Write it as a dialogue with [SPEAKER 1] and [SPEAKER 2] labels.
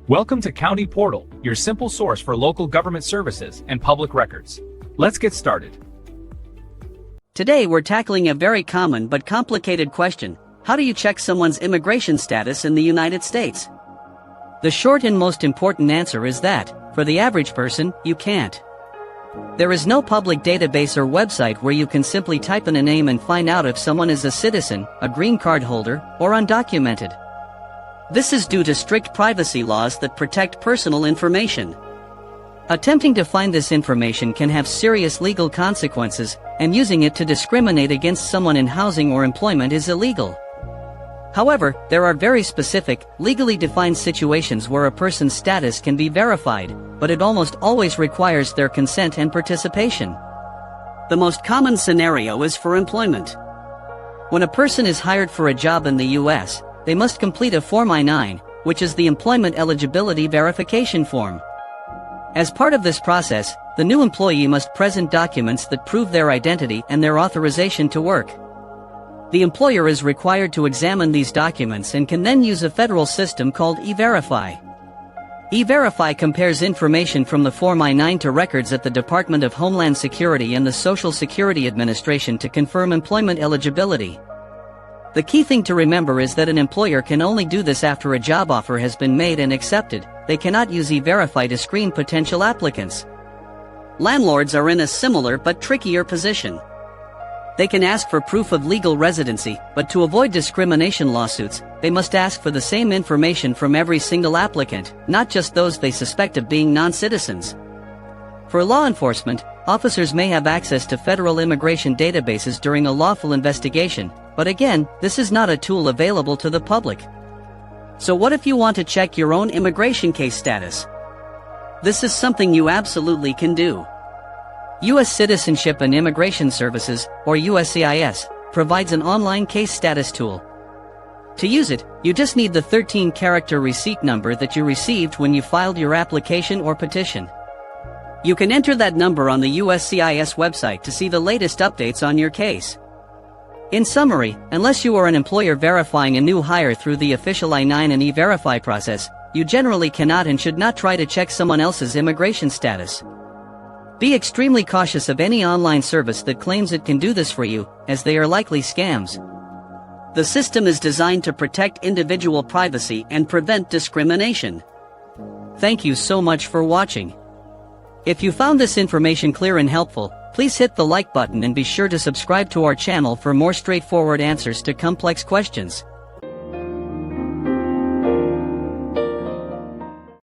[SPEAKER 1] Welcome to County Portal, your simple source for local government services and public records. Let's get started.
[SPEAKER 2] Today we're tackling a very common but complicated question. How do you check someone's immigration status in the United States? The short and most important answer is that, for the average person, you can't. There is no public database or website where you can simply type in a name and find out if someone is a citizen, a green card holder, or undocumented. This is due to strict privacy laws that protect personal information. Attempting to find this information can have serious legal consequences, and using it to discriminate against someone in housing or employment is illegal. However, there are very specific, legally defined situations where a person's status can be verified, but it almost always requires their consent and participation. The most common scenario is for employment. When a person is hired for a job in the U.S., they must complete a Form I-9, which is the Employment Eligibility Verification Form. As part of this process, the new employee must present documents that prove their identity and their authorization to work. The employer is required to examine these documents and can then use a federal system called E-Verify. E-Verify compares information from the Form I-9 to records at the Department of Homeland Security and the Social Security Administration to confirm employment eligibility. The key thing to remember is that an employer can only do this after a job offer has been made and accepted. They cannot use E-Verify to screen potential applicants. Landlords are in a similar but trickier position. They can ask for proof of legal residency, but to avoid discrimination lawsuits, they must ask for the same information from every single applicant, not just those they suspect of being non-citizens. For law enforcement, officers may have access to federal immigration databases during a lawful investigation, but again, this is not a tool available to the public. So what if you want to check your own immigration case status? This is something you absolutely can do. U.S. Citizenship and Immigration Services, or USCIS, provides an online case status tool. To use it, you just need the 13-character receipt number that you received when you filed your application or petition. You can enter that number on the USCIS website to see the latest updates on your case. In summary, unless you are an employer verifying a new hire through the official I-9 and E-Verify process, you generally cannot and should not try to check someone else's immigration status. Be extremely cautious of any online service that claims it can do this for you, as they are likely scams. The system is designed to protect individual privacy and prevent discrimination. Thank you so much for watching. If you found this information clear and helpful, please hit the like button and be sure to subscribe to our channel for more straightforward answers to complex questions.